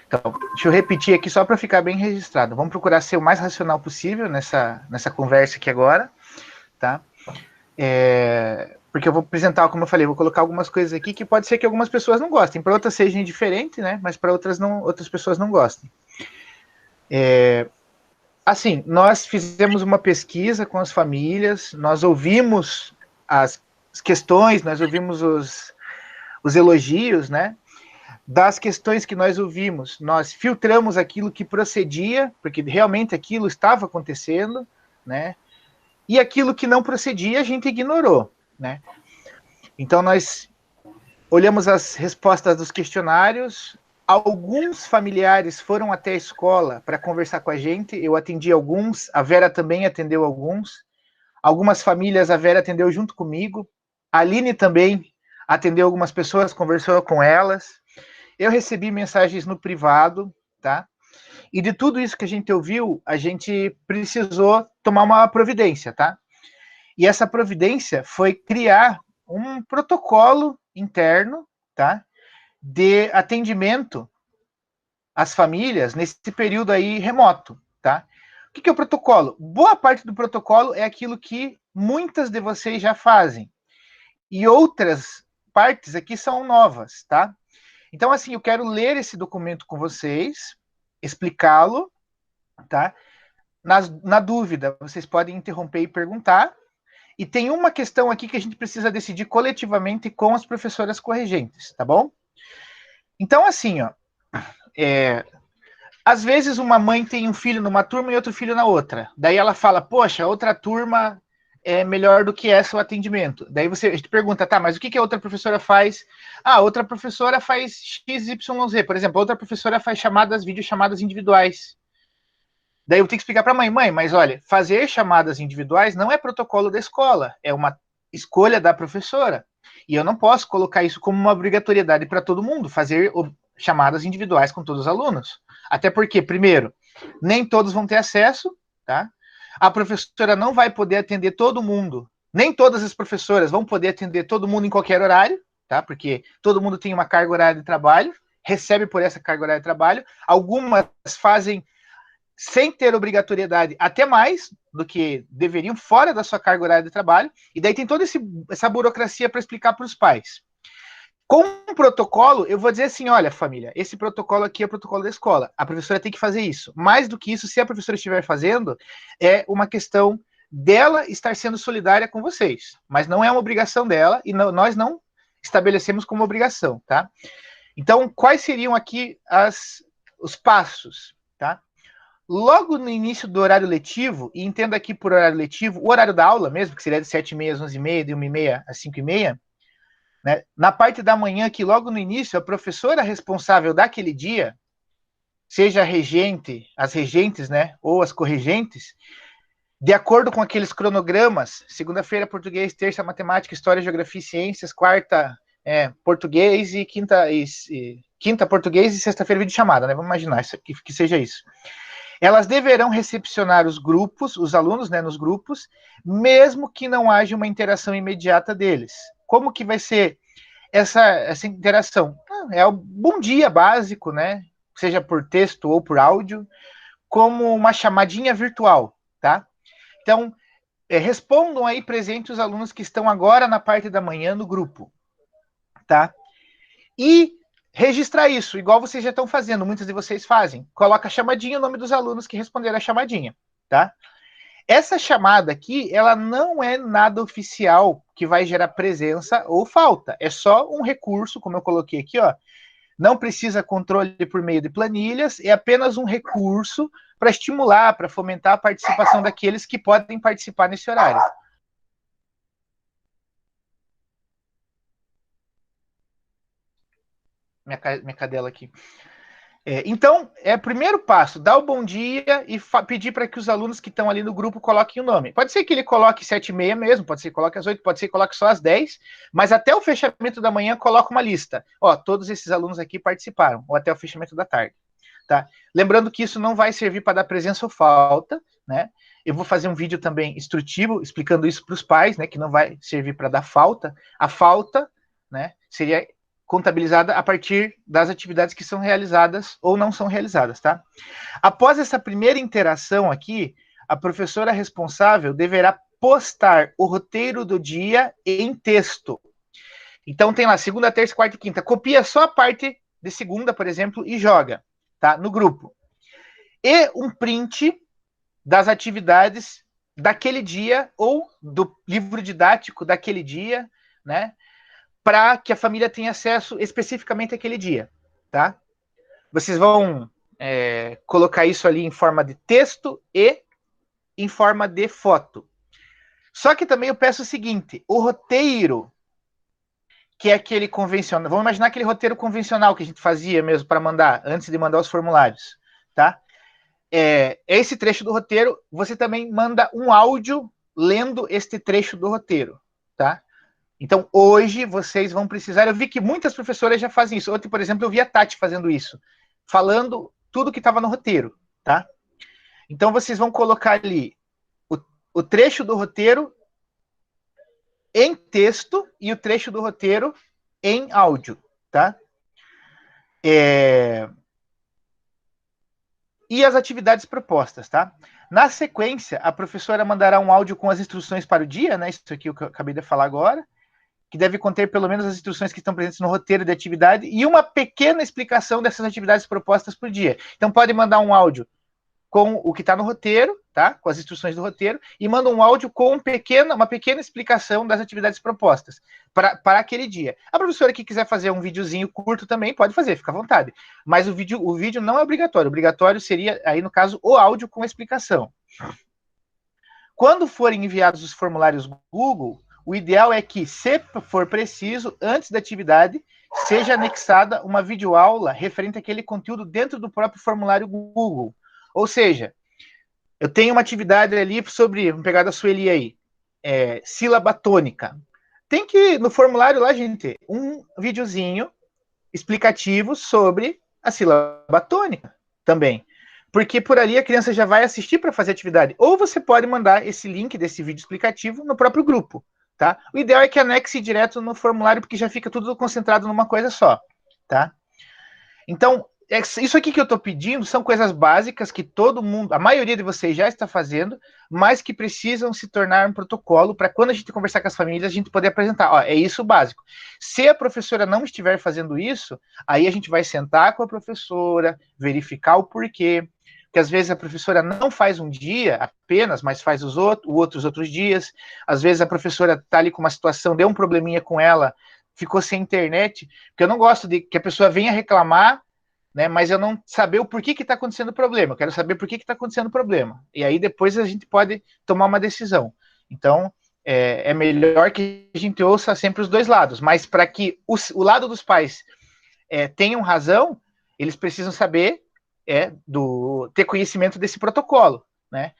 Então, deixa eu repetir aqui só para ficar bem registrado. Vamos procurar ser o mais racional possível nessa conversa aqui agora, tá? Porque eu vou apresentar, como eu falei, vou colocar algumas coisas aqui que pode ser que algumas pessoas não gostem, para outras sejam diferentes, né? Mas para outras não, outras pessoas não gostem. Assim, nós fizemos uma pesquisa com as famílias, nós ouvimos as questões, nós ouvimos os elogios, né? Das questões que nós ouvimos, nós filtramos aquilo que procedia, porque realmente aquilo estava acontecendo, né? E aquilo que não procedia, a gente ignorou, né? Então, nós olhamos as respostas dos questionários, alguns familiares foram até a escola para conversar com a gente, eu atendi alguns, a Vera também atendeu algumas famílias a Vera atendeu junto comigo, a Aline também atendeu algumas pessoas, conversou com elas, eu recebi mensagens no privado, tá? E de tudo isso que a gente ouviu, a gente precisou tomar uma providência, tá? E essa providência foi criar um protocolo interno, tá? De atendimento às famílias nesse período aí remoto, tá? O que é o protocolo? Boa parte do protocolo é aquilo que muitas de vocês já fazem. E outras partes aqui são novas, tá? Então, assim, eu quero ler esse documento com vocês, explicá-lo, tá? Na dúvida, vocês podem interromper e perguntar. E tem uma questão aqui que a gente precisa decidir coletivamente com as professoras corregentes, tá bom? Então, assim, ó, às vezes uma mãe tem um filho numa turma e outro filho na outra. Daí ela fala, poxa, outra turma é melhor do que essa o atendimento. Daí a gente pergunta, tá, mas o que a outra professora faz? Ah, outra professora faz XYZ. Por exemplo, outra professora faz videochamadas individuais. Daí eu tenho que explicar para a mãe, mas olha, fazer chamadas individuais não é protocolo da escola, é uma escolha da professora. E eu não posso colocar isso como uma obrigatoriedade para todo mundo, fazer chamadas individuais com todos os alunos. Até porque, primeiro, nem todos vão ter acesso, tá? A professora não vai poder atender todo mundo, nem todas as professoras vão poder atender todo mundo em qualquer horário, tá? Porque todo mundo tem uma carga horária de trabalho, recebe por essa carga horária de trabalho. Algumas fazem sem ter obrigatoriedade, até mais do que deveriam, fora da sua carga horária de trabalho, e daí tem toda essa burocracia para explicar para os pais. Com um protocolo, eu vou dizer assim, olha, família, esse protocolo aqui é o protocolo da escola, a professora tem que fazer isso. Mais do que isso, se a professora estiver fazendo, é uma questão dela estar sendo solidária com vocês, mas não é uma obrigação dela, e nós não estabelecemos como obrigação, tá? Então, quais seriam aqui os passos, tá? Logo no início do horário letivo, e entenda aqui por horário letivo, o horário da aula mesmo, que seria de 7h30 às 11h30, de 1h30 às 5h30, né? Na parte da manhã, que logo no início, a professora responsável daquele dia, seja a regente, as regentes, né, ou as corregentes, de acordo com aqueles cronogramas, segunda-feira português, terça matemática, história, geografia e ciências, quarta português e quinta português e sexta-feira vídeo chamada, né? Vamos imaginar que seja isso. Elas deverão recepcionar os grupos, os alunos, né, nos grupos, mesmo que não haja uma interação imediata deles. Como que vai ser essa interação? É o bom dia básico, né? Seja por texto ou por áudio, como uma chamadinha virtual, tá? Então, respondam aí presente os alunos que estão agora na parte da manhã no grupo, tá? E registrar isso, igual vocês já estão fazendo, muitos de vocês fazem. Coloca a chamadinha, o nome dos alunos que responderam a chamadinha, tá? Essa chamada aqui, ela não é nada oficial que vai gerar presença ou falta. É só um recurso, como eu coloquei aqui, ó. Não precisa controle por meio de planilhas, é apenas um recurso para estimular, para fomentar a participação daqueles que podem participar nesse horário. Minha cadela aqui. Então, o primeiro passo, dar o bom dia e pedir para que os alunos que estão ali no grupo coloquem o nome. Pode ser que ele coloque 7h30 mesmo, pode ser que coloque às 8, pode ser que coloque só às 10, mas até o fechamento da manhã coloca uma lista. Ó, todos esses alunos aqui participaram, ou até o fechamento da tarde. Tá? Lembrando que isso não vai servir para dar presença ou falta, né? Eu vou fazer um vídeo também instrutivo, explicando isso para os pais, né? Que não vai servir para dar falta. A falta, né? Seria contabilizada a partir das atividades que são realizadas ou não são realizadas, tá? Após essa primeira interação aqui, a professora responsável deverá postar o roteiro do dia em texto. Então tem lá segunda, terça, quarta e quinta. Copia só a parte de segunda, por exemplo, e joga, tá? No grupo. E um print das atividades daquele dia ou do livro didático daquele dia, né? Para que a família tenha acesso especificamente àquele dia, tá? Vocês vão colocar isso ali em forma de texto e em forma de foto. Só que também eu peço o seguinte, o roteiro, que é aquele convencional, vamos imaginar aquele roteiro convencional que a gente fazia mesmo para mandar, antes de mandar os formulários, tá? Esse trecho do roteiro, você também manda um áudio lendo este trecho do roteiro, tá? Então, hoje, vocês vão precisar... Eu vi que muitas professoras já fazem isso. Ontem, por exemplo, eu vi a Tati fazendo isso, falando tudo que estava no roteiro, tá? Então, vocês vão colocar ali o trecho do roteiro em texto e o trecho do roteiro em áudio, tá? E as atividades propostas, tá? Na sequência, a professora mandará um áudio com as instruções para o dia, né? Isso aqui que eu acabei de falar agora, que deve conter pelo menos as instruções que estão presentes no roteiro de atividade e uma pequena explicação dessas atividades propostas por dia. Então, pode mandar um áudio com o que está no roteiro, tá? Com as instruções do roteiro, e manda um áudio com uma pequena explicação das atividades propostas para aquele dia. A professora que quiser fazer um videozinho curto também pode fazer, fica à vontade. Mas o vídeo não é obrigatório. O obrigatório seria, aí no caso, o áudio com a explicação. Quando forem enviados os formulários Google, o ideal é que, se for preciso, antes da atividade, seja anexada uma videoaula referente àquele conteúdo dentro do próprio formulário Google. Ou seja, eu tenho uma atividade ali sobre, vamos pegar da Sueli aí, sílaba tônica. Tem que, no formulário lá, gente, um videozinho explicativo sobre a sílaba tônica também. Porque por ali a criança já vai assistir para fazer atividade. Ou você pode mandar esse link desse vídeo explicativo no próprio grupo, tá? O ideal é que anexe direto no formulário, porque já fica tudo concentrado numa coisa só, tá? Então, isso aqui que eu estou pedindo são coisas básicas que todo mundo, a maioria de vocês já está fazendo, mas que precisam se tornar um protocolo para quando a gente conversar com as famílias, a gente poder apresentar. Ó, é isso o básico. Se a professora não estiver fazendo isso, aí a gente vai sentar com a professora, verificar o porquê, porque às vezes a professora não faz um dia apenas, mas faz os outros dias. Às vezes a professora está ali com uma situação, deu um probleminha com ela, ficou sem internet, porque eu não gosto de que a pessoa venha reclamar, né, mas eu não saber o porquê que está acontecendo o problema. Eu quero saber por que está acontecendo o problema. E aí depois a gente pode tomar uma decisão. Então, é melhor que a gente ouça sempre os dois lados. Mas para que o lado dos pais tenham razão, eles precisam saber, ter conhecimento desse protocolo, né?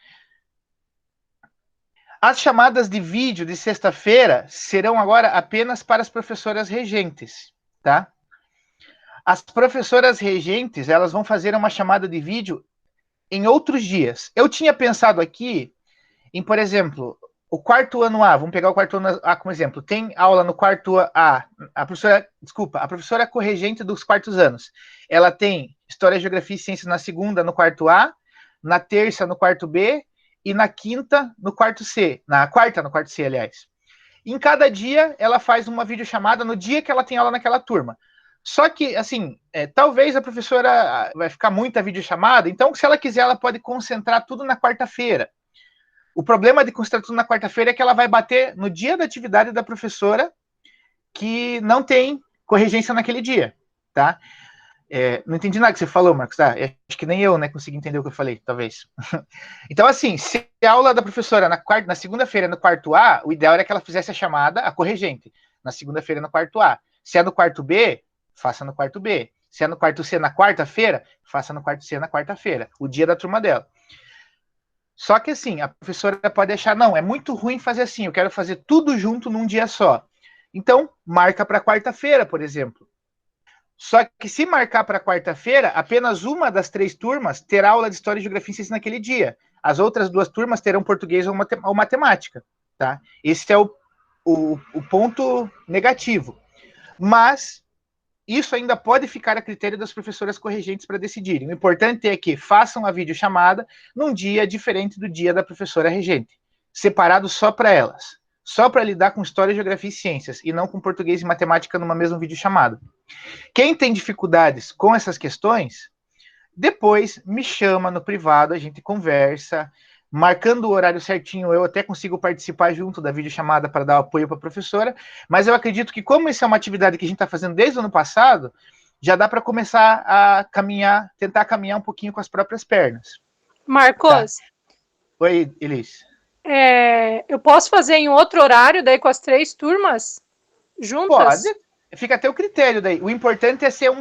As chamadas de vídeo de sexta-feira serão agora apenas para as professoras regentes, tá? As professoras regentes, elas vão fazer uma chamada de vídeo em outros dias. Eu tinha pensado aqui em, por exemplo, o quarto ano A, vamos pegar o quarto ano A como exemplo, tem aula no quarto A, a professora corregente dos quartos anos, ela tem História, Geografia e Ciências na segunda, no quarto A, na terça, no quarto B, e na quinta, no quarto C, na quarta, no quarto C, aliás. Em cada dia, ela faz uma videochamada no dia que ela tem aula naquela turma. Só que, assim, talvez a professora vai ficar muita videochamada, então, se ela quiser, ela pode concentrar tudo na quarta-feira. O problema de concentrar tudo na quarta-feira é que ela vai bater no dia da atividade da professora que não tem corregência naquele dia, tá? Não entendi nada que você falou, Marcos, tá? Acho que nem eu, né, consegui entender o que eu falei, talvez. Então, assim, se a aula da professora na segunda-feira no quarto A, o ideal era que ela fizesse a chamada, a corregente, na segunda-feira no quarto A. Se é no quarto B, faça no quarto B. Se é no quarto C na quarta-feira, faça no quarto C na quarta-feira, o dia da turma dela. Só que assim, a professora pode achar, não, é muito ruim fazer assim, eu quero fazer tudo junto num dia só. Então, marca para quarta-feira, por exemplo. Só que se marcar para quarta-feira, apenas uma das 3 turmas terá aula de História, Geografia e Ciências naquele dia. As outras 2 turmas terão português ou matemática. Tá? Esse é o ponto negativo. Mas isso ainda pode ficar a critério das professoras corregentes para decidirem. O importante é que façam a videochamada num dia diferente do dia da professora regente, separado só para elas, só para lidar com história, geografia e ciências, e não com português e matemática numa mesma videochamada. Quem tem dificuldades com essas questões, depois me chama no privado, a gente conversa, marcando o horário certinho, eu até consigo participar junto da videochamada para dar apoio para a professora, mas eu acredito que como isso é uma atividade que a gente está fazendo desde o ano passado, já dá para começar a caminhar, tentar caminhar um pouquinho com as próprias pernas. Marcos, tá? Oi, Elis. Eu posso fazer em outro horário, daí com as 3 turmas juntas? Pode, fica até o critério daí. O importante é ser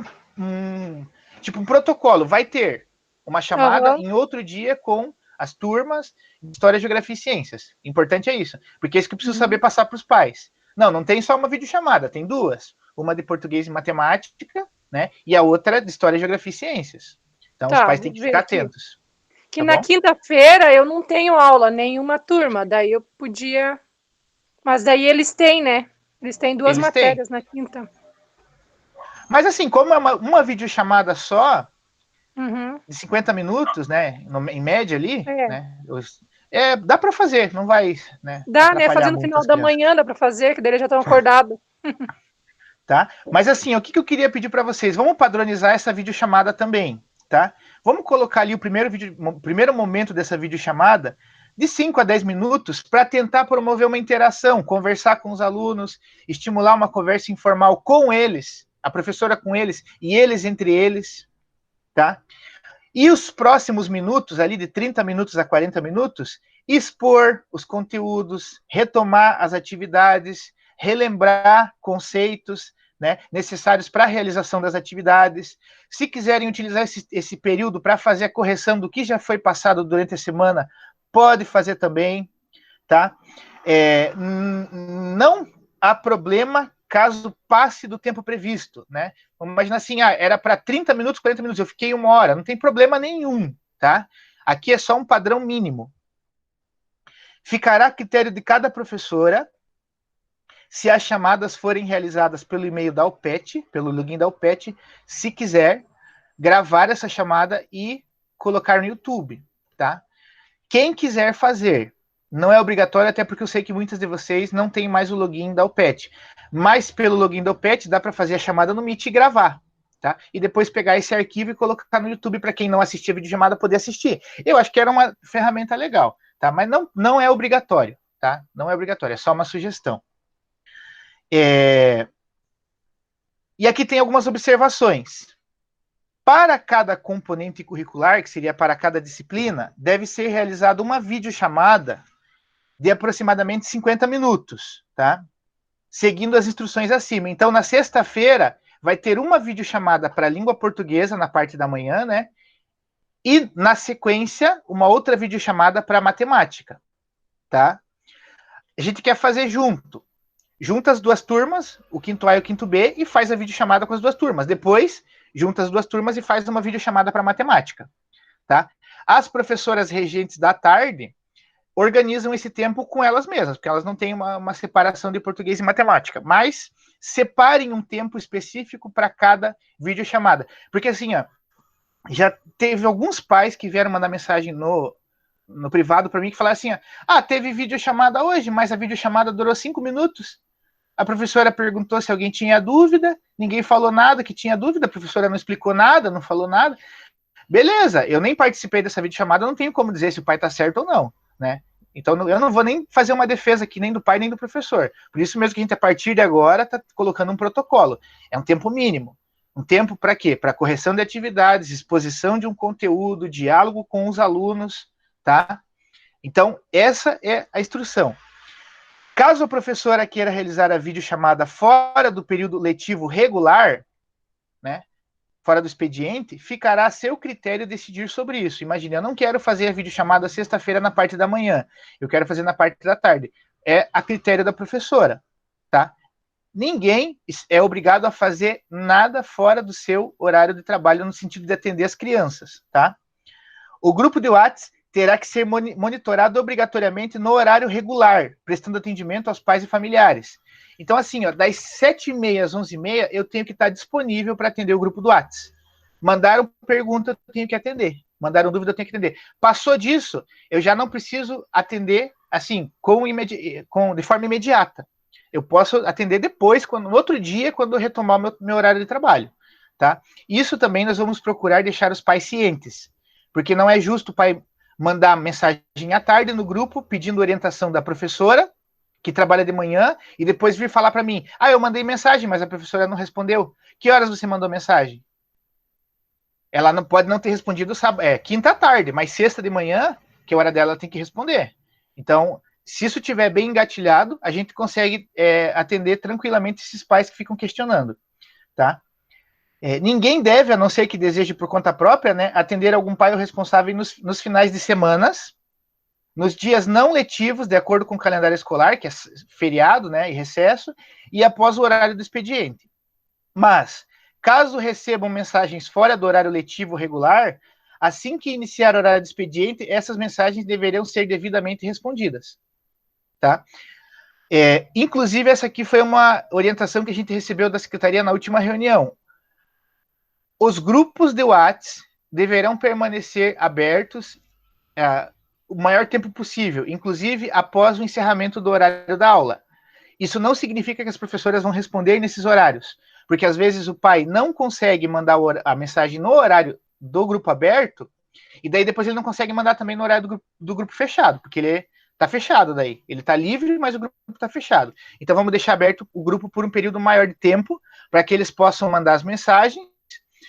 tipo um protocolo. Vai ter uma chamada em outro dia com as turmas de História, Geografia e Ciências. O importante é isso, porque é isso que eu preciso saber passar para os pais. Não tem só uma videochamada, tem duas. Uma de português e matemática, né? E a outra de História, Geografia e Ciências. Então os pais têm que ficar atentos. Que na quinta-feira eu não tenho aula, nenhuma turma, daí eu podia... Mas daí eles têm, né? Eles têm 2 matérias na quinta. Mas assim, como é uma videochamada só, de 50 minutos, né? Em média ali, né? Dá para fazer, não vai, né? Dá, né? Fazer no final da manhã dá para fazer, que daí eles já estão acordados. Tá? Mas assim, o que eu queria pedir para vocês? Vamos padronizar essa videochamada também, tá? Vamos colocar ali o primeiro momento dessa videochamada de 5 a 10 minutos para tentar promover uma interação, conversar com os alunos, estimular uma conversa informal com eles, a professora com eles e eles entre eles, tá? E os próximos minutos, ali de 30 minutos a 40 minutos, expor os conteúdos, retomar as atividades, relembrar conceitos, né, necessários para a realização das atividades. Se quiserem utilizar esse período para fazer a correção do que já foi passado durante a semana, pode fazer também, tá? Não há problema caso passe do tempo previsto, né? Vamos imaginar assim, era para 30 minutos, 40 minutos, eu fiquei 1 hora, não tem problema nenhum, tá? Aqui é só um padrão mínimo. Ficará a critério de cada professora se as chamadas forem realizadas pelo e-mail da UPET, pelo login da UPET, se quiser gravar essa chamada e colocar no YouTube, tá? Quem quiser fazer, não é obrigatório, até porque eu sei que muitas de vocês não têm mais o login da UPET, mas pelo login da UPET dá para fazer a chamada no Meet e gravar, tá? E depois pegar esse arquivo e colocar no YouTube para quem não assistia a videochamada poder assistir. Eu acho que era uma ferramenta legal, tá? Mas não é obrigatório, tá? Não é obrigatório, é só uma sugestão. E aqui tem algumas observações. Para cada componente curricular, que seria para cada disciplina, deve ser realizada uma videochamada de aproximadamente 50 minutos, tá? Seguindo as instruções acima. Então, na sexta-feira, vai ter uma videochamada para a língua portuguesa na parte da manhã, né? E, na sequência, uma outra videochamada para matemática, tá? A gente quer fazer junta as duas turmas, o quinto A e o quinto B, e faz a videochamada com as duas turmas. Depois, junta as duas turmas e faz uma videochamada para matemática, tá? As professoras regentes da tarde organizam esse tempo com elas mesmas, porque elas não têm uma separação de português e matemática, mas separem um tempo específico para cada videochamada. Porque assim, já teve alguns pais que vieram mandar mensagem no privado para mim que falaram assim, teve videochamada hoje, mas a videochamada durou 5 minutos. A professora perguntou se alguém tinha dúvida, ninguém falou nada que tinha dúvida, a professora não explicou nada, não falou nada. Beleza, eu nem participei dessa videochamada, não tenho como dizer se o pai está certo ou não, né? Então eu não vou nem fazer uma defesa aqui, nem do pai, nem do professor. Por isso mesmo que a gente, a partir de agora, está colocando um protocolo. É um tempo mínimo. Um tempo para quê? Para correção de atividades, exposição de um conteúdo, diálogo com os alunos, tá? Então, essa é a instrução. Caso a professora queira realizar a videochamada fora do período letivo regular, né, fora do expediente, ficará a seu critério decidir sobre isso. Imagine, eu não quero fazer a videochamada sexta-feira na parte da manhã, eu quero fazer na parte da tarde. É a critério da professora, tá? Ninguém é obrigado a fazer nada fora do seu horário de trabalho no sentido de atender as crianças, tá? O grupo de WhatsApp terá que ser monitorado obrigatoriamente no horário regular, prestando atendimento aos pais e familiares. Então, assim, ó, das 7h30 às 11h30, eu tenho que estar disponível para atender o grupo do WhatsApp. Mandaram pergunta, eu tenho que atender. Mandaram dúvida, eu tenho que atender. Passou disso, eu já não preciso atender, assim, de forma imediata. Eu posso atender depois, no outro dia, quando eu retomar o meu horário de trabalho. Tá? Isso também nós vamos procurar deixar os pais cientes, porque não é justo o pai mandar mensagem à tarde no grupo pedindo orientação da professora, que trabalha de manhã, e depois vir falar para mim, eu mandei mensagem, mas a professora não respondeu. Que horas você mandou mensagem? Ela não pode não ter respondido quinta à tarde, mas sexta de manhã, que é a hora dela, ela tem que responder. Então, se isso estiver bem engatilhado, a gente consegue atender tranquilamente esses pais que ficam questionando, tá? Ninguém deve, a não ser que deseje por conta própria, né, atender algum pai ou responsável nos finais de semanas, nos dias não letivos, de acordo com o calendário escolar, que é feriado, né, e recesso, e após o horário do expediente. Mas, caso recebam mensagens fora do horário letivo regular, assim que iniciar o horário do expediente, essas mensagens deveriam ser devidamente respondidas. Tá? Inclusive, essa aqui foi uma orientação que a gente recebeu da Secretaria na última reunião. Os grupos de WhatsApp deverão permanecer abertos o maior tempo possível, inclusive após o encerramento do horário da aula. Isso não significa que as professoras vão responder nesses horários, porque às vezes o pai não consegue mandar a mensagem no horário do grupo aberto, e daí depois ele não consegue mandar também no horário do grupo fechado, porque ele está fechado daí. Ele está livre, mas o grupo está fechado. Então vamos deixar aberto o grupo por um período maior de tempo, para que eles possam mandar as mensagens,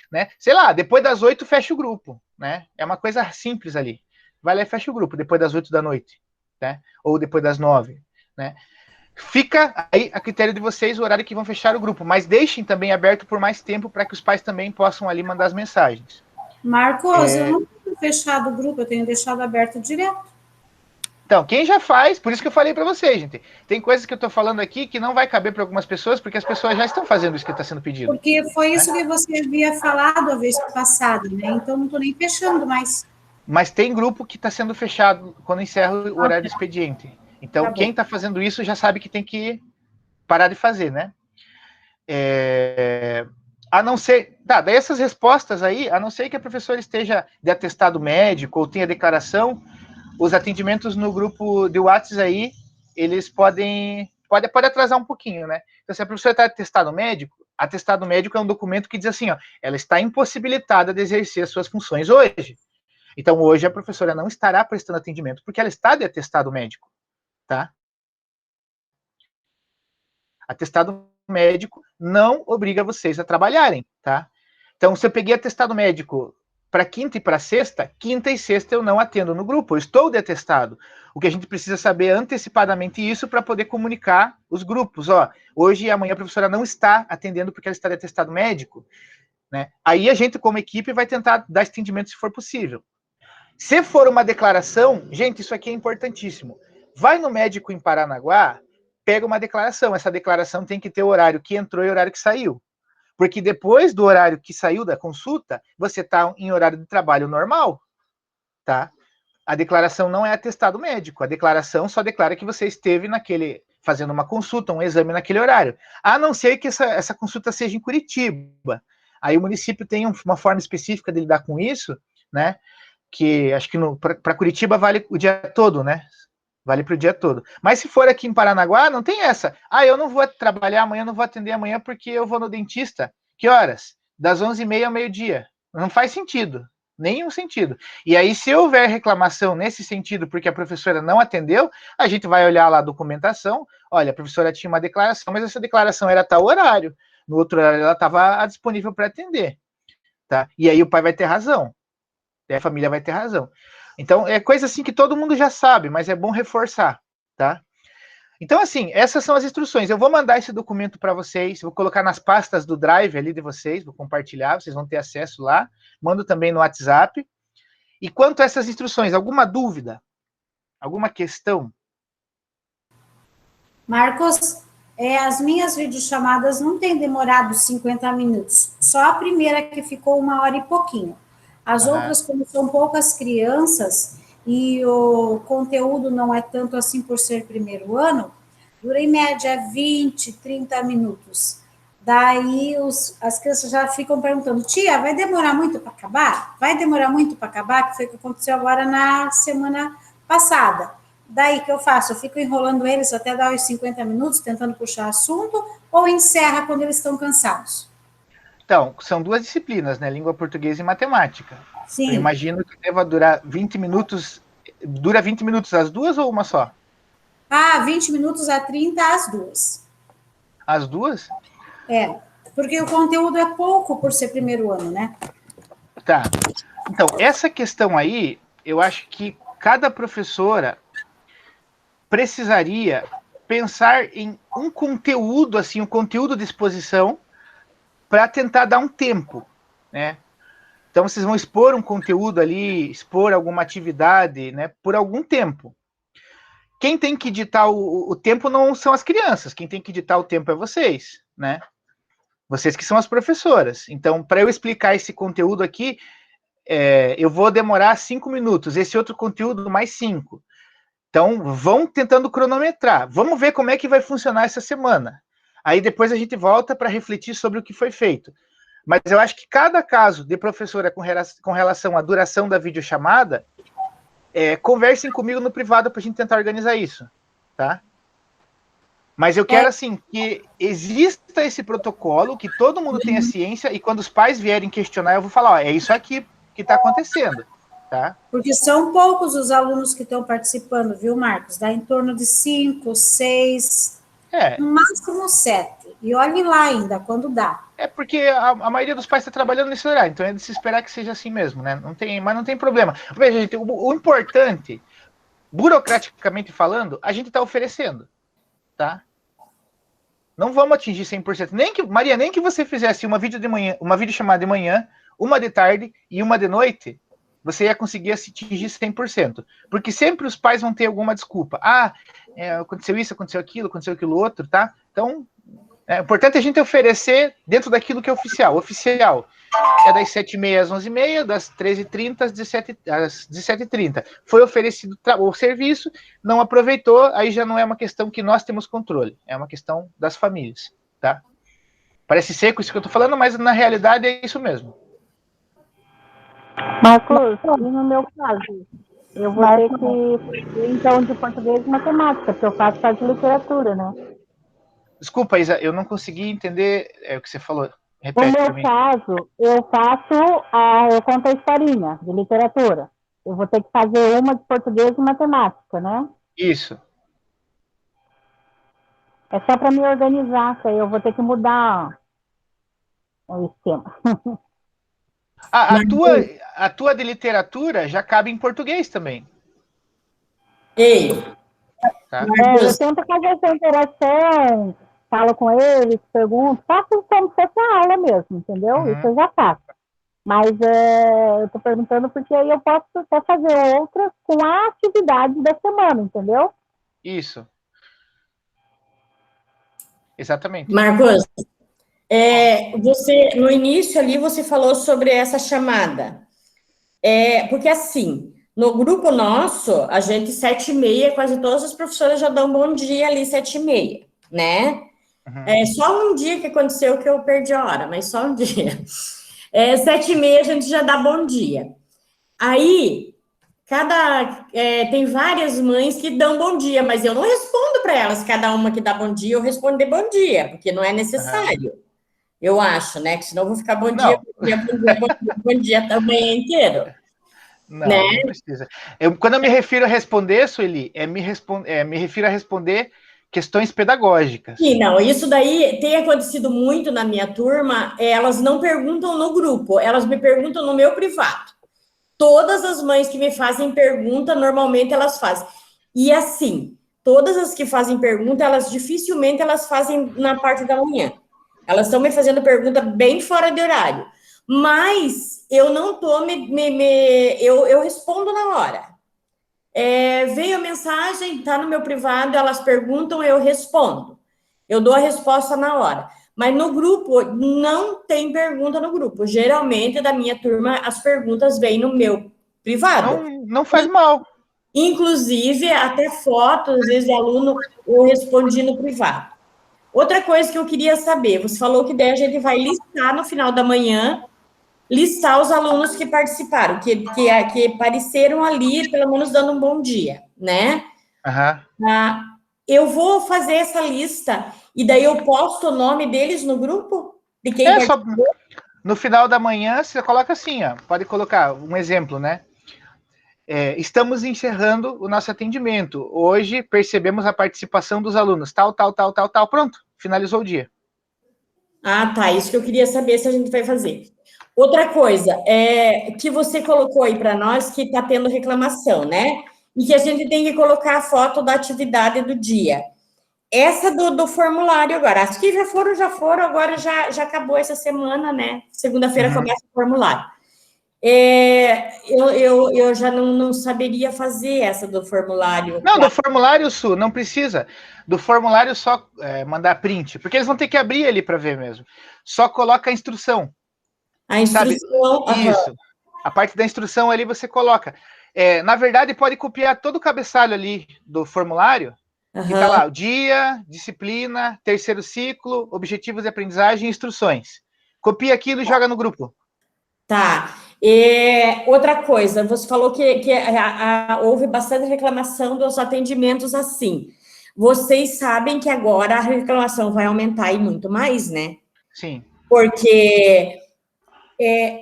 né? Sei lá, depois das 8 fecha o grupo, né? É uma coisa simples ali. Vai lá e fecha o grupo depois das 8 da noite, né? Ou depois das 9, né? Fica aí a critério de vocês o horário que vão fechar o grupo, mas deixem também aberto por mais tempo para que os pais também possam ali mandar as mensagens. Marcos, eu não tenho fechado o grupo, eu tenho deixado aberto direto. Então, quem já faz, por isso que eu falei para vocês, gente, tem coisas que eu estou falando aqui que não vai caber para algumas pessoas, porque as pessoas já estão fazendo isso que está sendo pedido. Porque foi isso, né, que você havia falado a vez passada, né? Então não estou nem fechando mais. Mas tem grupo que está sendo fechado quando encerra o horário do expediente. Então, quem está fazendo isso já sabe que tem que parar de fazer, né? A não ser... Tá, daí essas respostas aí, a não ser que a professora esteja de atestado médico ou tenha declaração, os atendimentos no grupo de WhatsApp aí, eles podem atrasar um pouquinho, né? Então, se a professora está atestado médico é um documento que diz assim, ó, ela está impossibilitada de exercer as suas funções hoje. Então, hoje a professora não estará prestando atendimento, porque ela está de atestado médico, tá? Atestado médico não obriga vocês a trabalharem, tá? Então, se eu peguei atestado médico para quinta e para sexta, quinta e sexta eu não atendo no grupo, eu estou de atestado. O que a gente precisa saber antecipadamente isso para poder comunicar os grupos. Ó, hoje e amanhã a professora não está atendendo porque ela está de atestado médico, né? Aí a gente, como equipe, vai tentar dar esse atendimento se for possível. Se for uma declaração, gente, isso aqui é importantíssimo. Vai no médico em Paranaguá, pega uma declaração. Essa declaração tem que ter o horário que entrou e o horário que saiu. Porque depois do horário que saiu da consulta, você está em horário de trabalho normal, tá? A declaração não é atestado médico. A declaração só declara que você esteve fazendo uma consulta, um exame naquele horário. A não ser que essa consulta seja em Curitiba. Aí o município tem uma forma específica de lidar com isso, né? Que acho que para Curitiba vale o dia todo, né? Vale para o dia todo. Mas se for aqui em Paranaguá, não tem essa. Eu não vou trabalhar amanhã, não vou atender amanhã porque eu vou no dentista. Que horas? Das 11h30 ao meio-dia. Não faz sentido. Nenhum sentido. E aí, se houver reclamação nesse sentido porque a professora não atendeu, a gente vai olhar lá a documentação. Olha, a professora tinha uma declaração, mas essa declaração era tal horário. No outro horário ela estava disponível para atender. Tá? E aí o pai vai ter razão. A família vai ter razão. Então, é coisa assim que todo mundo já sabe, mas é bom reforçar, tá? Então, assim, essas são as instruções. Eu vou mandar esse documento para vocês, vou colocar nas pastas do Drive ali de vocês, vou compartilhar, vocês vão ter acesso lá. Mando também no WhatsApp. E quanto a essas instruções, alguma dúvida? Alguma questão? Marcos, as minhas videochamadas não têm demorado 50 minutos. Só a primeira que ficou 1 hora e pouquinho. As outras, como são poucas crianças, e o conteúdo não é tanto assim por ser primeiro ano, dura em média 20, 30 minutos. Daí as crianças já ficam perguntando, tia, vai demorar muito para acabar? Vai demorar muito para acabar? Que foi o que aconteceu agora na semana passada. Daí que eu faço? Eu fico enrolando eles até dar os 50 minutos, tentando puxar assunto, ou encerra quando eles estão cansados? Então, são 2 disciplinas, né? Língua portuguesa e matemática. Sim. Eu imagino que deva durar 20 minutos. Dura 20 minutos as 2 ou uma só? 20 minutos a 30 as 2. As 2? Porque o conteúdo é pouco por ser primeiro ano, né? Tá. Então, essa questão aí, eu acho que cada professora precisaria pensar em um conteúdo, assim, um conteúdo de exposição para tentar dar um tempo, né? Então, vocês vão expor um conteúdo ali, expor alguma atividade, né, por algum tempo. Quem tem que ditar o tempo não são as crianças, quem tem que ditar o tempo é vocês, né? Vocês que são as professoras. Então, para eu explicar esse conteúdo aqui, eu vou demorar 5 minutos, esse outro conteúdo mais 5. Então, vão tentando cronometrar. Vamos ver como é que vai funcionar essa semana. Aí depois a gente volta para refletir sobre o que foi feito. Mas eu acho que cada caso de professora com relação à duração da videochamada, conversem comigo no privado para a gente tentar organizar isso, tá? Mas eu quero, assim, que exista esse protocolo, que todo mundo tenha ciência, e quando os pais vierem questionar, eu vou falar, ó, é isso aqui que está acontecendo, tá? Porque são poucos os alunos que estão participando, viu, Marcos? Dá em torno de 5, 6, no máximo 7. E olhe lá ainda, quando dá. É porque a maioria dos pais está trabalhando nesse horário, então é de se esperar que seja assim mesmo, né? Mas não tem problema. Veja, gente, o importante, burocraticamente falando, a gente está oferecendo, tá? Não vamos atingir 100%. Maria, nem que você fizesse uma videochamada de manhã, uma de tarde e uma de noite, você ia conseguir atingir 100%. Porque sempre os pais vão ter alguma desculpa. Aconteceu isso, aconteceu aquilo outro, tá? Então, é importante a gente oferecer dentro daquilo que é oficial. Oficial é das 7h30 às 11h30, das 13h30 às 17h30. Foi oferecido o serviço, não aproveitou, aí já não é uma questão que nós temos controle, é uma questão das famílias, tá? Parece seco isso que eu tô falando, mas na realidade é isso mesmo. Marcos, e no meu caso? Eu vou ter que fazer, então, de português e matemática, porque eu faço parte de literatura, né? Desculpa, Isa, eu não consegui entender o que você falou. Repete para mim. No meu caso, eu conto a historinha de literatura. Eu vou ter que fazer uma de português e matemática, né? Isso. É só para me organizar, que aí eu vou ter que mudar o esquema. A tua de literatura já cabe em português também. Ei! Tá? Eu tento fazer essa interação, falo com eles, pergunto, faço como se fosse a aula mesmo, entendeu? Isso eu já faço. Mas eu estou perguntando porque aí eu posso até fazer outras com a atividade da semana, entendeu? Isso. Exatamente. Marcos, você, no início ali, você falou sobre essa chamada. Porque assim, no grupo nosso, a gente 7h30, quase todas as professoras já dão bom dia ali 7h30, né? Só um dia que aconteceu que eu perdi a hora, mas só um dia. 7h30 a gente já dá bom dia. Aí, tem várias mães que dão bom dia, mas eu não respondo para elas, cada uma que dá bom dia, eu respondo de bom dia, porque não é necessário. Eu acho, né? Que senão eu vou ficar bom dia, bom dia também inteiro. Não, né? Não precisa. Quando eu me refiro a responder, Sueli, me refiro a responder questões pedagógicas. Sim, não, isso daí tem acontecido muito na minha turma, elas não perguntam no grupo, elas me perguntam no meu privado. Todas as mães que me fazem pergunta, normalmente elas fazem. E assim, todas as que fazem pergunta, dificilmente elas fazem na parte da manhã. Elas estão me fazendo pergunta bem fora de horário. Mas eu não tô eu respondo na hora. Veio a mensagem, tá no meu privado, elas perguntam, eu respondo. Eu dou a resposta na hora. Mas no grupo, não tem pergunta no grupo. Geralmente, da minha turma, as perguntas vêm no meu privado. Não faz mal. Inclusive, até fotos, às vezes, de aluno, eu respondi no privado. Outra coisa que eu queria saber, você falou que daí a gente vai listar no final da manhã, listar os alunos que participaram, que apareceram ali, pelo menos dando um bom dia, né? Uhum. Eu vou fazer essa lista, e daí eu posto o nome deles no grupo? De quem participou? No final da manhã, você coloca assim, ó, pode colocar um exemplo, né? Estamos encerrando o nosso atendimento. Hoje percebemos a participação dos alunos, tal, pronto, finalizou o dia. Ah, tá, isso que eu queria saber se a gente vai fazer. Outra coisa, que você colocou aí para nós, que está tendo reclamação, né? E que a gente tem que colocar a foto da atividade do dia. Essa do formulário agora, as que já foram, agora já acabou essa semana, né? Segunda-feira começa o formulário. Eu já não saberia fazer essa do formulário. Não, do formulário, Su, não precisa. Do formulário só mandar print, porque eles vão ter que abrir ali para ver mesmo. Só coloca a instrução. A instrução. Sabe? Isso. A parte da instrução ali você coloca. Na verdade, pode copiar todo o cabeçalho ali do formulário, que tá lá, o dia, disciplina, terceiro ciclo, objetivos de aprendizagem e instruções. Copia aquilo e joga no grupo. Tá. Outra coisa, você falou que houve bastante reclamação dos atendimentos assim. Vocês sabem que agora a reclamação vai aumentar e muito mais, né? Sim. Porque,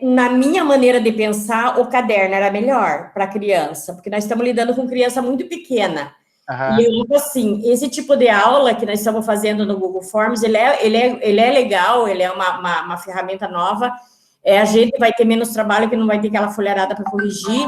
na minha maneira de pensar, o caderno era melhor para a criança, porque nós estamos lidando com criança muito pequena. Uhum. E eu digo assim, esse tipo de aula que nós estamos fazendo no Google Forms, ele é legal, ele é uma ferramenta nova. A gente vai ter menos trabalho, que não vai ter aquela folharada para corrigir,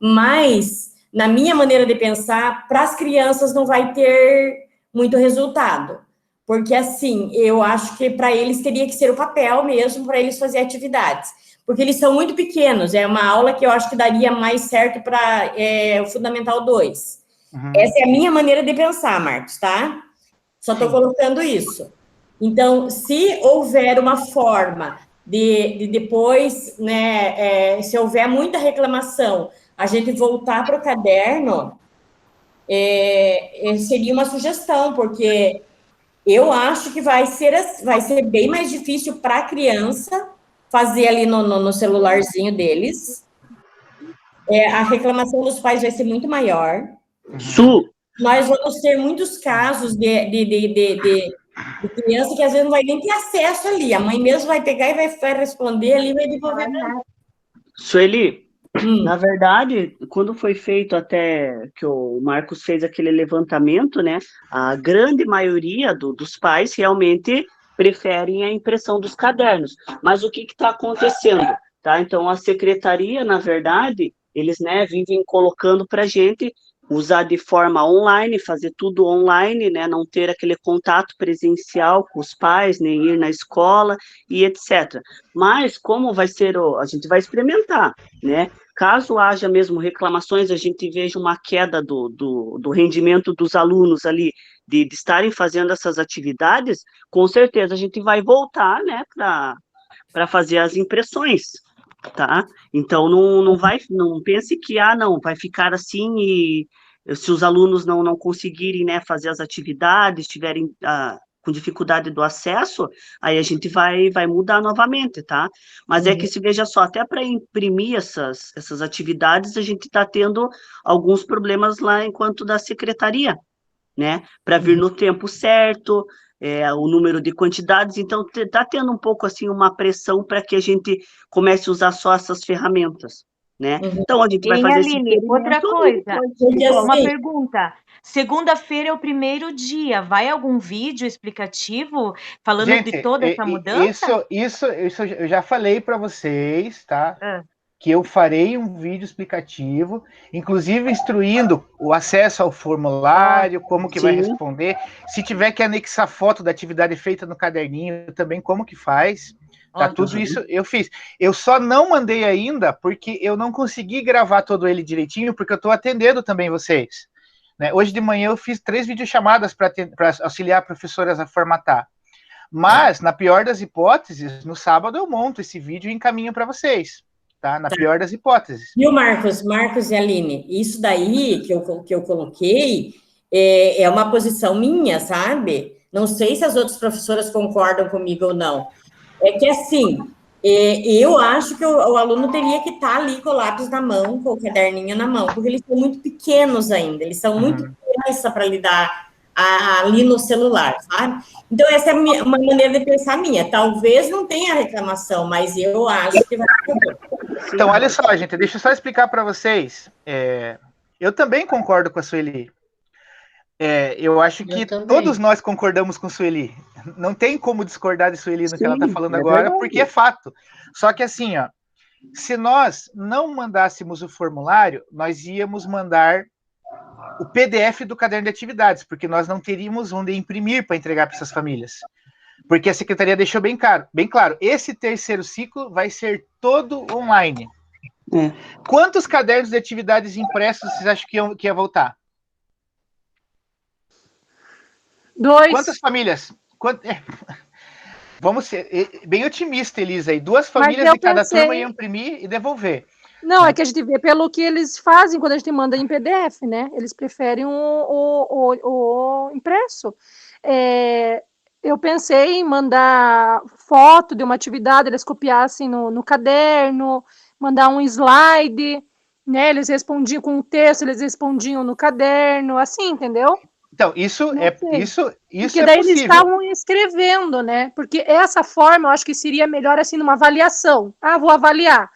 mas, na minha maneira de pensar, para as crianças não vai ter muito resultado, porque, assim, eu acho que para eles teria que ser o papel mesmo, para eles fazerem atividades, porque eles são muito pequenos, é uma aula que eu acho que daria mais certo para o Fundamental 2. Uhum. Essa é a minha maneira de pensar, Marcos, tá? Só estou colocando isso. Então, se houver uma forma de depois, né, se houver muita reclamação, a gente voltar para o caderno, seria uma sugestão, porque eu acho que vai ser bem mais difícil para a criança fazer ali no celularzinho deles. A reclamação dos pais vai ser muito maior. Nós vamos ter muitos casos de criança que às vezes não vai nem ter acesso ali. A mãe mesmo vai pegar e vai responder ali, vai devolver nada. Sueli, na verdade, quando foi feito até que o Marcos fez aquele levantamento, né, a grande maioria dos pais realmente preferem a impressão dos cadernos. Mas o que está acontecendo? Tá? Então, a secretaria, na verdade, eles, né, vivem colocando para a gente usar de forma online, fazer tudo online, né, não ter aquele contato presencial com os pais, nem ir na escola e etc. Mas como vai ser, a gente vai experimentar, né? Caso haja mesmo reclamações, a gente veja uma queda do rendimento dos alunos ali, de estarem fazendo essas atividades, com certeza a gente vai voltar, né, para fazer as impressões. Tá? Então, não pense que, não, vai ficar assim e se os alunos não conseguirem, né, fazer as atividades, estiverem com dificuldade do acesso, aí a gente vai mudar novamente, tá? Mas é que se veja só, até para imprimir essas atividades, a gente está tendo alguns problemas lá enquanto da secretaria, né? Para vir no tempo certo, o número de quantidades, então está tendo um pouco assim uma pressão para que a gente comece a usar só essas ferramentas, né? Então a gente vai fazer Aline, outra coisa, uma pergunta. Segunda-feira é o primeiro dia, vai algum vídeo explicativo falando gente, de toda essa mudança? Isso eu já falei para vocês, tá? Que eu farei um vídeo explicativo, inclusive instruindo o acesso ao formulário, como que vai responder, se tiver que anexar foto da atividade feita no caderninho, também como que faz, tá? Tudo isso eu fiz. Eu só não mandei ainda, porque eu não consegui gravar todo ele direitinho, porque eu estou atendendo também vocês. Né? Hoje de manhã eu fiz 3 videochamadas para auxiliar professoras a formatar. Mas, na pior das hipóteses, no sábado eu monto esse vídeo e encaminho para vocês. tá? Na pior das hipóteses. Viu, Marcos e Aline, isso daí que eu coloquei é uma posição minha, sabe? Não sei se as outras professoras concordam comigo ou não. É que, assim, eu acho que o aluno teria que estar ali com o lápis na mão, com o caderninho na mão, porque eles são muito pequenos ainda, eles são muito criança para lidar ali no celular, sabe? Então, essa é uma maneira de pensar minha. Talvez não tenha reclamação, mas eu acho que vai ser. Então, olha só, gente, deixa eu só explicar para vocês. Eu também concordo com a Sueli. Eu acho que todos nós concordamos com Sueli. Não tem como discordar de Sueli no que ela está falando agora, verdade. Porque é fato. Só que assim, ó, se nós não mandássemos o formulário, nós íamos mandar o PDF do caderno de atividades, porque nós não teríamos onde imprimir para entregar para essas famílias. Porque a secretaria deixou bem claro, esse terceiro ciclo vai ser todo online. Quantos cadernos de atividades impressos vocês acham que ia voltar? 2. Quantas famílias? Vamos ser bem otimista, Elisa, aí 2 famílias de cada turma iam imprimir e devolver. Não, é que a gente vê pelo que eles fazem quando a gente manda em PDF, né? Eles preferem o impresso. Eu pensei em mandar foto de uma atividade, eles copiassem no caderno, mandar um slide, né? Eles respondiam com o texto, eles respondiam no caderno, assim, entendeu? Então, isso é possível. Porque daí eles estavam escrevendo, né? Porque essa forma, eu acho que seria melhor, assim, numa avaliação. Vou avaliar.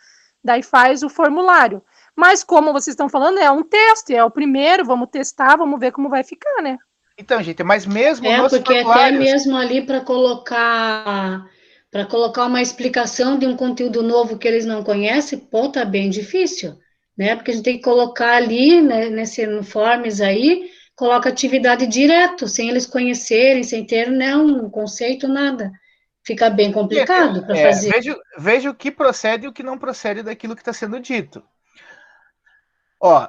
Daí faz o formulário. Mas como vocês estão falando, é um teste, é o primeiro, vamos testar, vamos ver como vai ficar, né? Então, gente, mas mesmo nos porque até mesmo ali para colocar uma explicação de um conteúdo novo que eles não conhecem, tá bem difícil, né? Porque a gente tem que colocar ali, né, no Forms aí, coloca atividade direto, sem eles conhecerem, sem ter, né, um conceito, nada. Fica bem complicado para fazer. Veja o que procede e o que não procede daquilo que está sendo dito. Ó,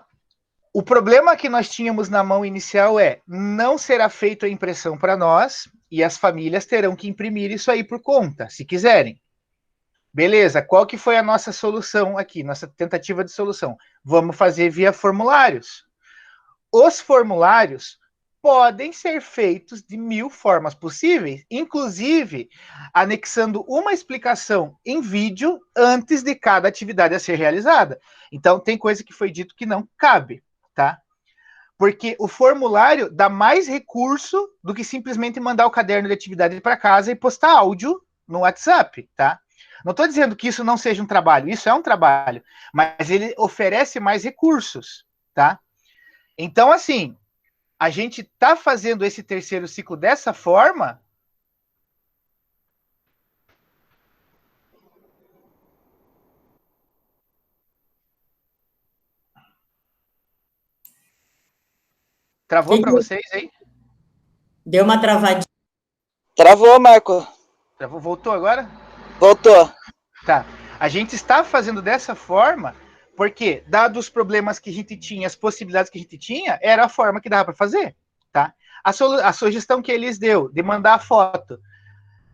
o problema que nós tínhamos na mão inicial não será feita a impressão para nós e as famílias terão que imprimir isso aí por conta, se quiserem. Beleza, qual que foi a nossa solução aqui, nossa tentativa de solução? Vamos fazer via formulários. Os formulários podem ser feitos de 1000 formas possíveis, inclusive anexando uma explicação em vídeo antes de cada atividade a ser realizada. Então, tem coisa que foi dito que não cabe, tá? Porque o formulário dá mais recurso do que simplesmente mandar o caderno de atividade para casa e postar áudio no WhatsApp, tá? Não estou dizendo que isso não seja um trabalho, isso é um trabalho, mas ele oferece mais recursos, tá? Então, assim, a gente está fazendo esse terceiro ciclo dessa forma. Travou para vocês aí? Deu uma travadinha. Travou, Marco. Voltou agora? Voltou. Tá. A gente está fazendo dessa forma porque, dados os problemas que a gente tinha, as possibilidades que a gente tinha, era a forma que dava para fazer, tá? A sugestão que eles deu de mandar a foto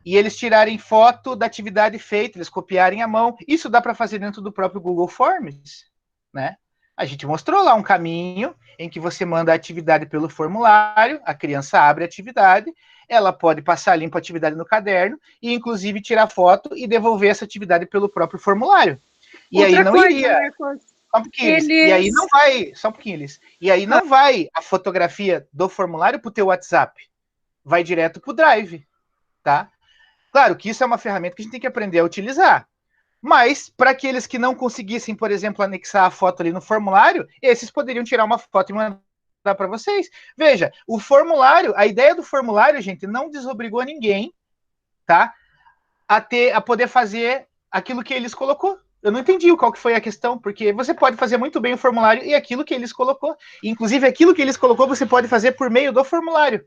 e eles tirarem foto da atividade feita, eles copiarem à mão, isso dá para fazer dentro do próprio Google Forms, né? A gente mostrou lá um caminho em que você manda a atividade pelo formulário, a criança abre a atividade, ela pode passar limpo a atividade no caderno e, inclusive, tirar foto e devolver essa atividade pelo próprio formulário. E aí não iria. Só um pouquinho, e aí não vai. Só um pouquinho, e aí não vai a fotografia do formulário para o teu WhatsApp. Vai direto para o Drive, tá? Claro que isso é uma ferramenta que a gente tem que aprender a utilizar. Mas, para aqueles que não conseguissem, por exemplo, anexar a foto ali no formulário, esses poderiam tirar uma foto e mandar para vocês. Veja, o formulário, a ideia do formulário, gente, não desobrigou ninguém, tá? A poder fazer aquilo que eles colocou. Eu não entendi qual que foi a questão, porque você pode fazer muito bem o formulário e aquilo que eles colocou. Inclusive, aquilo que eles colocou, você pode fazer por meio do formulário.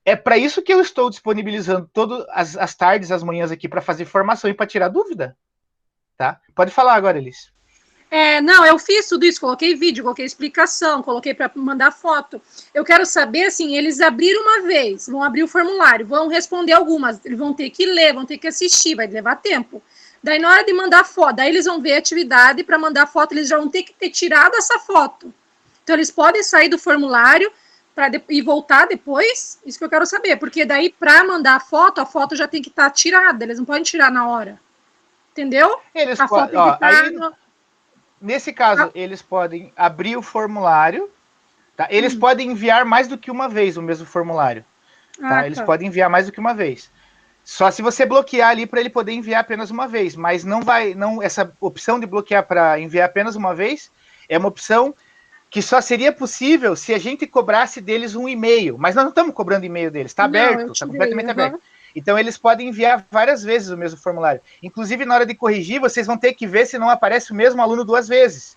É para isso que eu estou disponibilizando todas as tardes, as manhãs aqui, para fazer formação e para tirar dúvida. Tá? Pode falar agora, Elis. Não, eu fiz tudo isso, coloquei vídeo, coloquei explicação, coloquei para mandar foto. Eu quero saber, assim, eles abriram uma vez, vão abrir o formulário, vão responder algumas, eles vão ter que ler, vão ter que assistir, vai levar tempo. Daí, na hora de mandar foto, daí eles vão ver a atividade, para mandar foto, eles já vão ter que ter tirado essa foto. Então, eles podem sair do formulário e voltar depois? Isso que eu quero saber, porque daí, para mandar a foto já tem que estar tirada, eles não podem tirar na hora. Entendeu? Eles a foto tem que estar... Nesse caso, eles podem abrir o formulário, tá? Eles podem enviar mais do que uma vez o mesmo formulário. Tá? Eles podem enviar mais do que uma vez. Só se você bloquear ali para ele poder enviar apenas uma vez, mas essa opção de bloquear para enviar apenas uma vez é uma opção que só seria possível se a gente cobrasse deles um e-mail, mas nós não estamos cobrando e-mail deles, está aberto, está completamente aberto. Então eles podem enviar várias vezes o mesmo formulário. Inclusive, na hora de corrigir, vocês vão ter que ver se não aparece o mesmo aluno 2 vezes.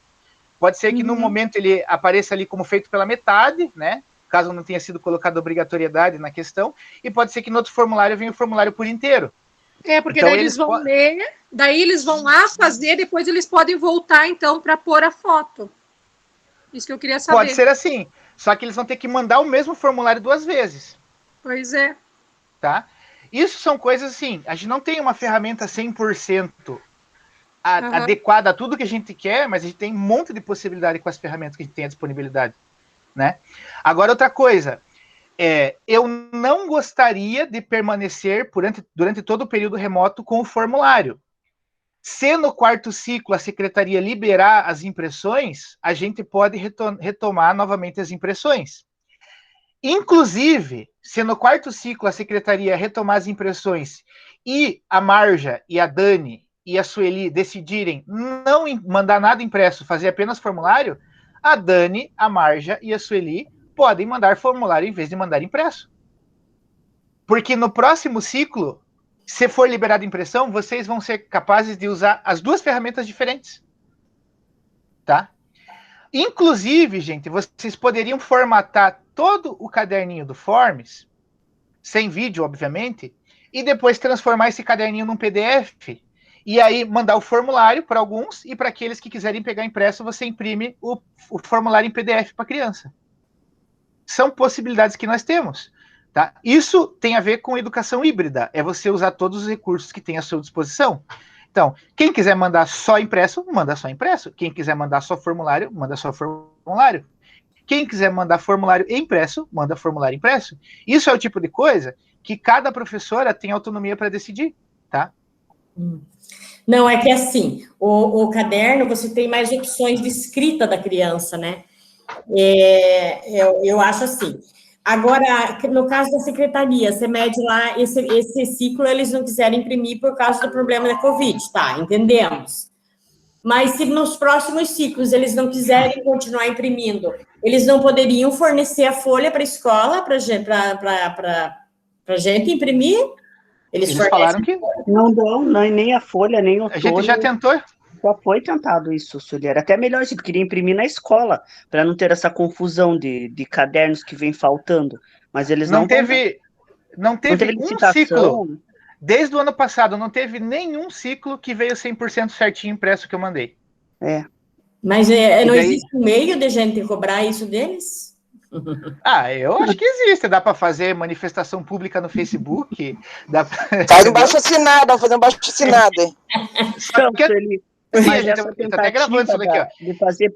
Pode ser que no momento ele apareça ali como feito pela metade, né? Caso não tenha sido colocada obrigatoriedade na questão, e pode ser que no outro formulário venha o formulário por inteiro. Porque então, daí eles vão ler, daí eles vão lá fazer, depois eles podem voltar, então, para pôr a foto. Isso que eu queria saber. Pode ser assim, só que eles vão ter que mandar o mesmo formulário 2 vezes. Pois é. Tá? Isso são coisas assim, a gente não tem uma ferramenta 100% adequada a tudo que a gente quer, mas a gente tem um monte de possibilidade com as ferramentas que a gente tem à disponibilidade. Né? Agora, outra coisa, eu não gostaria de permanecer durante todo o período remoto com o formulário. Se no 4º ciclo a secretaria liberar as impressões, a gente pode retomar novamente as impressões. Inclusive, se no 4º ciclo a secretaria retomar as impressões e a Marja e a Dani e a Sueli decidirem não mandar nada impresso, fazer apenas formulário, a Dani, a Marja e a Sueli podem mandar formulário em vez de mandar impresso. Porque no próximo ciclo, se for liberada a impressão, vocês vão ser capazes de usar as 2 ferramentas diferentes. Tá? Inclusive, gente, vocês poderiam formatar todo o caderninho do Forms, sem vídeo, obviamente, e depois transformar esse caderninho num PDF. E aí mandar o formulário para alguns, e para aqueles que quiserem pegar impresso, você imprime o formulário em PDF para a criança. São possibilidades que nós temos. Tá? Isso tem a ver com educação híbrida, é você usar todos os recursos que tem à sua disposição. Então, quem quiser mandar só impresso, manda só impresso. Quem quiser mandar só formulário, manda só formulário. Quem quiser mandar formulário impresso, manda formulário impresso. Isso é o tipo de coisa que cada professora tem autonomia para decidir. Tá? Não, é que assim, o caderno, você tem mais opções de escrita da criança, né? Eu acho assim. Agora, no caso da secretaria, você mede lá, esse ciclo eles não quiserem imprimir por causa do problema da Covid, tá? Entendemos. Mas se nos próximos ciclos eles não quiserem continuar imprimindo, eles não poderiam fornecer a folha para a escola, para a gente imprimir? Eles falaram que não dão nem a folha, nem o A gente já tentou. Já foi tentado isso, Sueli. Era até melhor, a gente queria imprimir na escola, para não ter essa confusão de cadernos que vem faltando. Mas eles não teve um ciclo. Desde o ano passado, não teve nenhum ciclo que veio 100% certinho impresso que eu mandei. Mas não existe um meio de gente cobrar isso deles? Eu acho que existe. Dá para fazer manifestação pública no Facebook. Faz um baixo assinado, vamos fazer um baixo assinado. Mas essa tentativa de fazer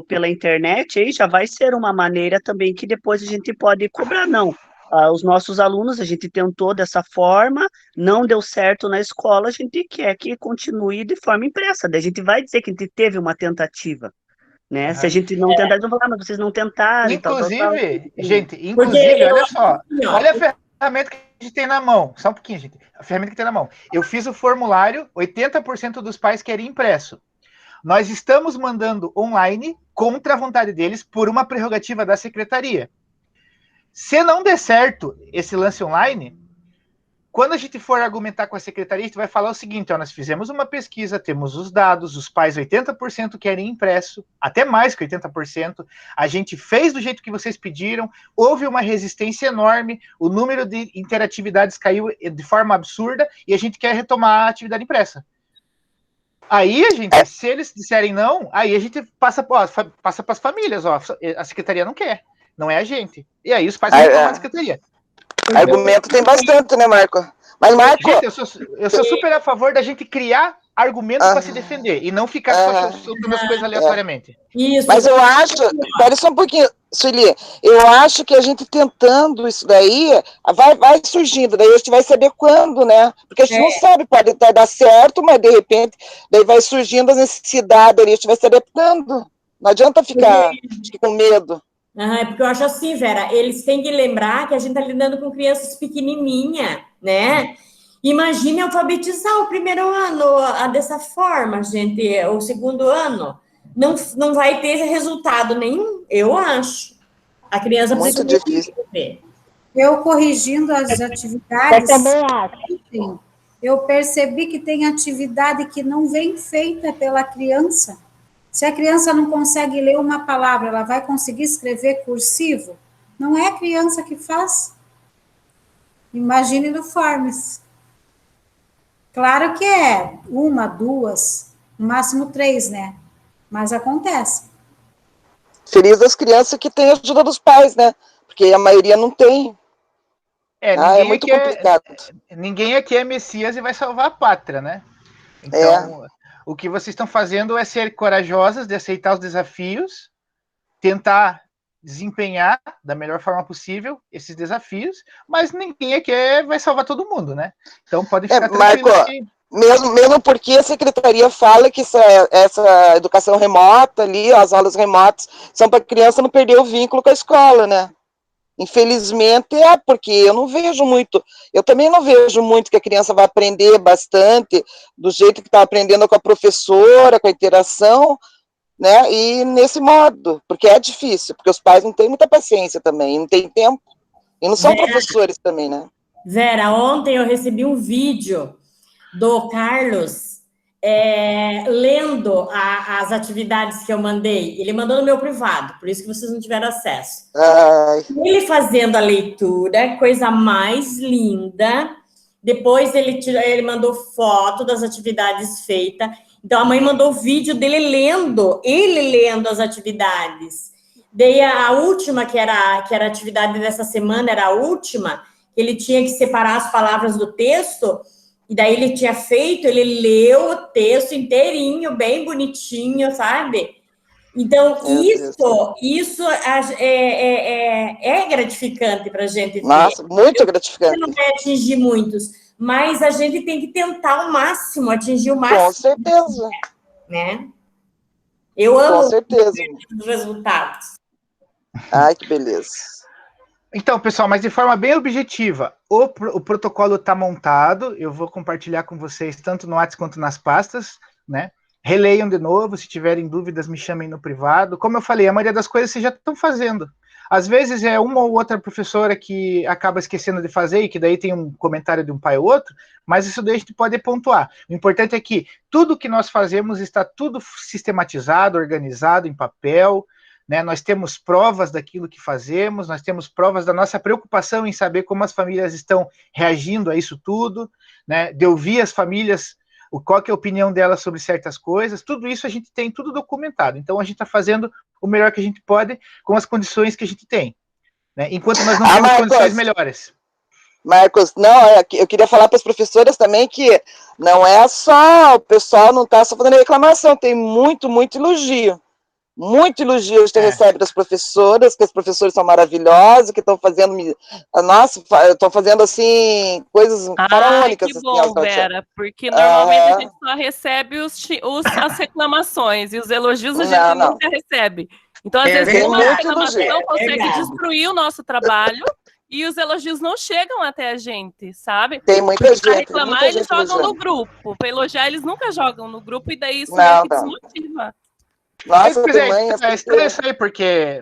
pela internet aí já vai ser uma maneira também que depois a gente pode cobrar, não. Os nossos alunos, a gente tentou dessa forma, não deu certo na escola, a gente quer que continue de forma impressa. Daí a gente vai dizer que a gente teve uma tentativa. Né? Se a gente não tentar, eles vão falar, mas vocês não tentaram. Inclusive, olha só, olha a ferramenta que a gente tem na mão, só um pouquinho, gente, a ferramenta que tem na mão. Eu fiz o formulário, 80% dos pais querem impresso. Nós estamos mandando online contra a vontade deles por uma prerrogativa da secretaria. Se não der certo esse lance online, quando a gente for argumentar com a secretaria, a gente vai falar o seguinte, nós fizemos uma pesquisa, temos os dados, os pais 80% querem impresso, até mais que 80%, a gente fez do jeito que vocês pediram, houve uma resistência enorme, o número de interatividades caiu de forma absurda, e a gente quer retomar a atividade impressa. Aí, se eles disserem não, aí a gente passa para as famílias, a secretaria não quer, não é a gente. E aí os pais vão retomar a secretaria. Argumento tem bastante, né, Marco? Mas, Marco... Gente, eu sou super a favor da gente criar argumento para se defender e não ficar só soltando as coisas aleatoriamente. Isso. Mas eu acho, espera só um pouquinho, Sueli, eu acho que a gente tentando isso daí, vai surgindo, daí a gente vai saber quando, né? Porque a gente não sabe, pode até dar certo, mas de repente, daí vai surgindo as necessidades ali, a gente vai se adaptando. Não adianta ficar com medo. É porque eu acho assim, Vera, eles têm que lembrar que a gente está lidando com crianças pequenininha, né? Imagine alfabetizar o primeiro ano dessa forma, gente, o segundo ano. Não vai ter resultado nenhum, eu acho. A criança muito precisa difícil. ver. Eu corrigindo as atividades, Eu também acho. eu percebi que tem atividade que não vem feita pela criança. Se a criança não consegue ler uma palavra, ela vai conseguir escrever cursivo? Não é a criança que faz. Imagine no Forms. Claro que é 1, 2, no máximo 3, né? Mas acontece. Feliz das crianças que têm a ajuda dos pais, né? Porque a maioria não tem. É muito complicado. Ninguém aqui é Messias e vai salvar a pátria, né? Então, o que vocês estão fazendo é ser corajosas de aceitar os desafios, tentar desempenhar da melhor forma possível esses desafios, mas ninguém aqui vai salvar todo mundo, né? Então pode ficar tranquilo. Marco, mesmo porque a secretaria fala que essa educação remota ali, as aulas remotas, são para a criança não perder o vínculo com a escola, né? Infelizmente porque eu não vejo muito, eu também não vejo muito que a criança vai aprender bastante do jeito que está aprendendo com a professora, com a interação, né? E nesse modo, porque é difícil, porque os pais não têm muita paciência também, não tem tempo, e não são professores também, né? Vera, ontem eu recebi um vídeo do Carlos lendo as atividades que eu mandei. Ele mandou no meu privado, por isso que vocês não tiveram acesso. Ele fazendo a leitura, coisa mais linda. Depois ele mandou foto das atividades feitas. Então, a mãe mandou vídeo dele lendo, ele lendo as atividades. Daí, a última, que era a atividade dessa semana, era a última, que ele tinha que separar as palavras do texto, e daí ele tinha feito, ele leu o texto inteirinho, bem bonitinho, sabe? Então, isso é gratificante para a gente ver. Nossa, muito gratificante. Você não vai atingir muitos, mas a gente tem que tentar ao máximo, atingir o máximo. Com certeza. Né? Eu amo com certeza. Os resultados. Ai, que beleza. Então, pessoal, mas de forma bem objetiva, o protocolo está montado, eu vou compartilhar com vocês tanto no WhatsApp quanto nas pastas, né? Releiam de novo, se tiverem dúvidas, me chamem no privado. Como eu falei, a maioria das coisas vocês já estão fazendo. Às vezes é uma ou outra professora que acaba esquecendo de fazer e que daí tem um comentário de um pai ou outro, mas isso daí a gente pode pontuar. O importante é que tudo que nós fazemos está tudo sistematizado, organizado em papel, né? Nós temos provas daquilo que fazemos, nós temos provas da nossa preocupação em saber como as famílias estão reagindo a isso tudo, né? De ouvir as famílias, qual que é a opinião delas sobre certas coisas, tudo isso a gente tem tudo documentado. Então a gente está fazendo o melhor que a gente pode com as condições que a gente tem, né? Enquanto nós não temos Marcos, condições melhores. Marcos, não, eu queria falar para as professoras também que não é só, o pessoal não está só fazendo reclamação, tem muito elogio. Muito elogio que recebe das professoras, que as professoras são maravilhosas, que estão fazendo, nossa, estão fazendo, assim, coisas faraônicas. Que bom, assim, Vera, porque normalmente a gente só recebe as reclamações, e os elogios a gente nunca recebe. Então, às vezes, uma reclamação consegue destruir o nosso trabalho, e os elogios não chegam até a gente, sabe? Tem muita gente. Para reclamar, eles jogam no grupo. Para elogiar, eles nunca jogam no grupo, e daí isso meio que desmotiva. Nossa, é estranho isso aí, porque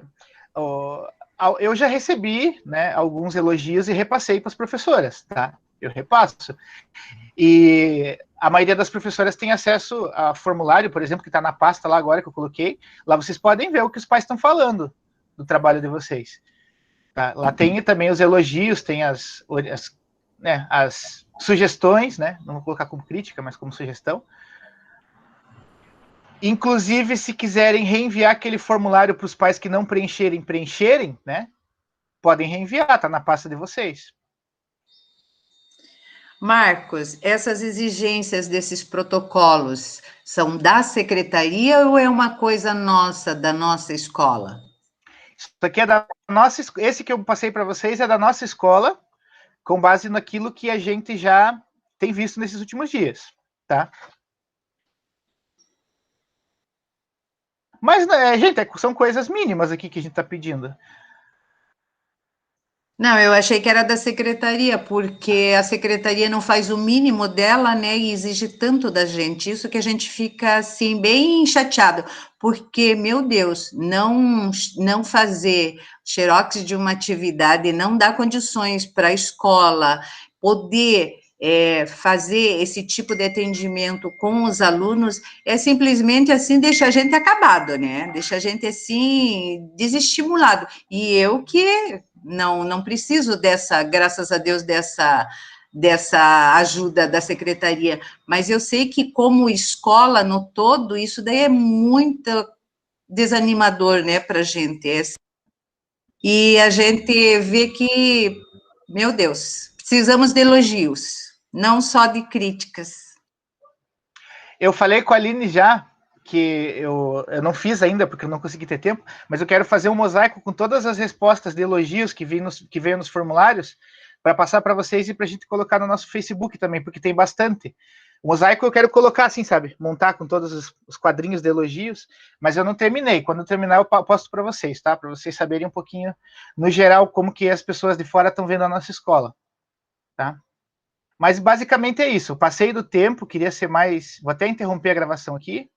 eu já recebi, né, alguns elogios e repassei para as professoras, tá? Eu repasso. E a maioria das professoras tem acesso a formulário, por exemplo, que está na pasta lá agora que eu coloquei. Lá vocês podem ver o que os pais estão falando do trabalho de vocês. Tá? Lá tem também os elogios, tem as sugestões, né? Não vou colocar como crítica, mas como sugestão. Inclusive, se quiserem reenviar aquele formulário para os pais que não preencherem, né? Podem reenviar, tá na pasta de vocês. Marcos, essas exigências desses protocolos são da secretaria ou é uma coisa nossa, da nossa escola? Isso aqui é da nossa, esse que eu passei para vocês é da nossa escola, com base naquilo que a gente já tem visto nesses últimos dias, tá? Mas, gente, são coisas mínimas aqui que a gente está pedindo. Não, eu achei que era da secretaria, porque a secretaria não faz o mínimo dela, né, e exige tanto da gente, isso que a gente fica, assim, bem chateado, porque, meu Deus, não fazer xerox de uma atividade, não dá condições para a escola poder fazer esse tipo de atendimento com os alunos, é simplesmente, assim, deixa a gente acabado, né, deixa a gente, assim, desestimulado, e eu que... Não preciso dessa, graças a Deus, dessa ajuda da secretaria, mas eu sei que como escola no todo, isso daí é muito desanimador, né, para a gente. E a gente vê que, meu Deus, precisamos de elogios, não só de críticas. Eu falei com a Aline já, que eu não fiz ainda, porque eu não consegui ter tempo, mas eu quero fazer um mosaico com todas as respostas de elogios que veio nos formulários, para passar para vocês e para a gente colocar no nosso Facebook também, porque tem bastante. O mosaico eu quero colocar assim, sabe? Montar com todos os quadrinhos de elogios, mas eu não terminei. Quando eu terminar, eu posto para vocês, tá? Para vocês saberem um pouquinho, no geral, como que as pessoas de fora estão vendo a nossa escola, tá? Mas basicamente é isso. Eu passei do tempo, queria ser mais... Vou até interromper a gravação aqui.